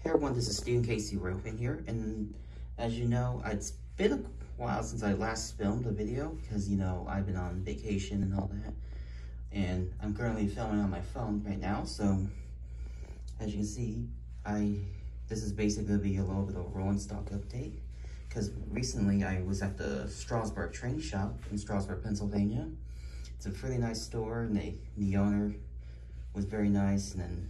Hey everyone, this is Stephen Casey Roping here, and as you know, it's been a while since I last filmed a video because, you know, I've been on vacation and all that, and I'm currently filming on my phone right now, so as you can see, this is basically going to be a little bit of a rolling stock update, because recently I was at the Strasburg Train Shop in Strasburg, Pennsylvania. It's a pretty nice store, and the owner was very nice, and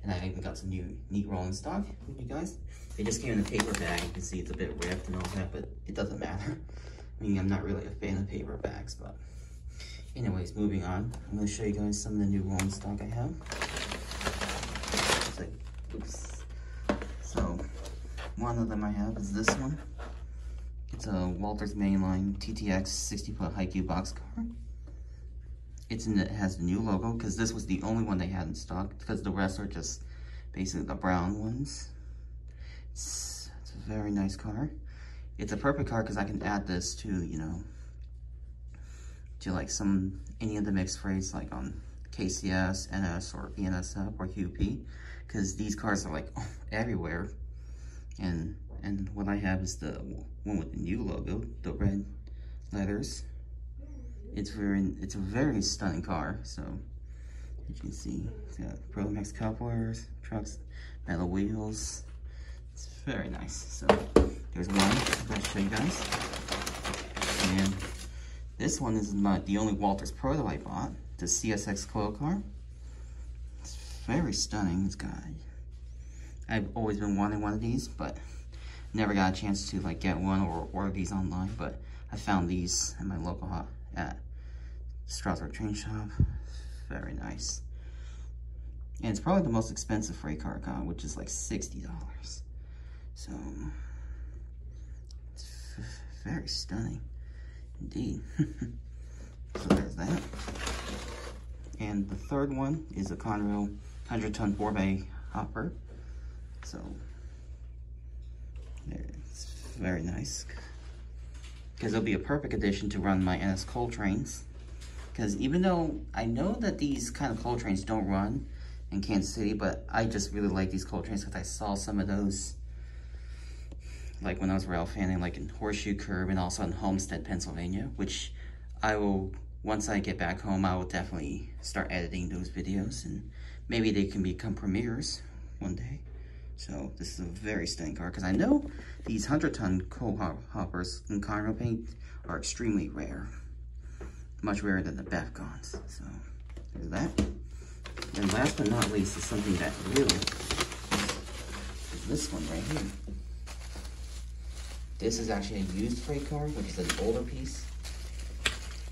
I even got some neat rolling stock with you guys. They just came in a paper bag. You can see it's a bit ripped and all that, but it doesn't matter. I mean, I'm not really a fan of paper bags, but anyways, moving on. I'm gonna show you guys some of the new rolling stock I have. So, one of them I have is this one. It's a Walters Mainline TTX 60-foot high cube boxcar. It has the new logo, because this was the only one they had in stock, because the rest are just basically the brown ones. It's a very nice car. It's a perfect car because I can add this to, you know, to like any of the mixed freights, like on KCS, NS, or BNSF, or QP, because these cars are like everywhere. And what I have is the one with the new logo, the red letters. It's a very stunning car. So as you can see, it's got Promax couplers, trucks, metal wheels. It's very nice. So there's one I'm going to show you guys. And this one is the only Walters prototype I bought, the CSX Coil Car. It's very stunning. I've always been wanting one of these, but never got a chance to like get one or order these online. But I found these at my local at Strasburg Train Shop. Very nice. And it's probably the most expensive freight car I got, which is like $60. So it's very stunning indeed. So there's that. And the third one is a Conrail 100-ton Bourbon Hopper. So it's very nice, because it'll be a perfect addition to run my NS coal trains. Because even though I know that these kind of coal trains don't run in Kansas City, but I just really like these coal trains because I saw some of those, like when I was rail fanning, like in Horseshoe Curve and also in Homestead, Pennsylvania, which I will, once I get back home, I will definitely start editing those videos, and maybe they can become premieres one day. So this is a very stunning car, because I know these 100-ton coal hoppers in Conrail paint are extremely rare. Much rarer than the Befcons. So there's that. And last but not least is something that really is this one right here. This is actually a used freight car, which is an older piece.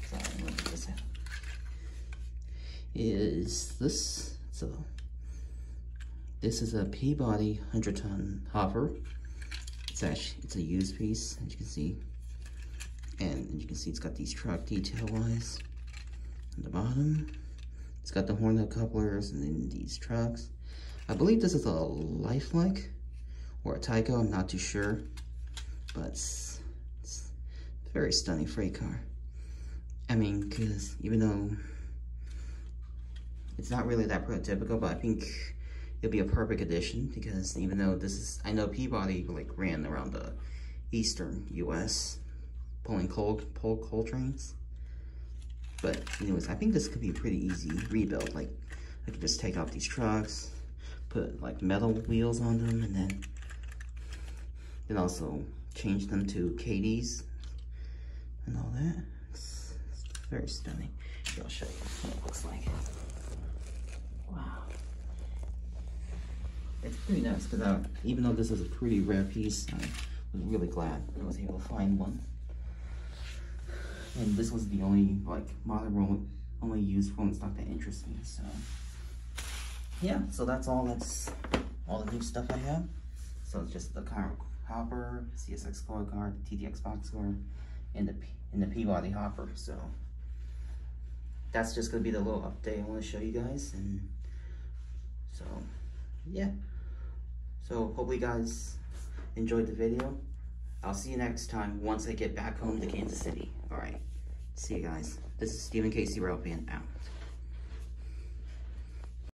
So I'm gonna get this out. This is a Peabody 100-ton hopper. It's a used piece, as you can see. And as you can see, it's got these truck detail lines on the bottom. It's got the horn couplers and then these trucks. I believe this is a Lifelike or a Tyco, I'm not too sure. But it's a very stunning freight car. I mean, because even though it's not really that prototypical, but I think it'll be a perfect addition, because even though I know Peabody like ran around the eastern U.S. pulling coal trains. But anyways, I think this could be a pretty easy rebuild. Like, I could just take out these trucks, put like metal wheels on them, and then also change them to KDs and all that. It's very stunning. Here, I'll show you what it looks like. Wow. It's pretty nice, because even though this is a pretty rare piece, I was really glad I was able to find one. And this was the only like modern only used rolling stock that interests me. So yeah, so that's all the new stuff I have. So it's just the Conrail hopper, CSX Coil Car, the TTX boxcar, and the Peabody hopper. So that's just gonna be the little update I want to show you guys. And so yeah, so hopefully you guys enjoyed the video. I'll see you next time once I get back home to Kansas City. All right, see you guys. This is Stephen Casey Roping out.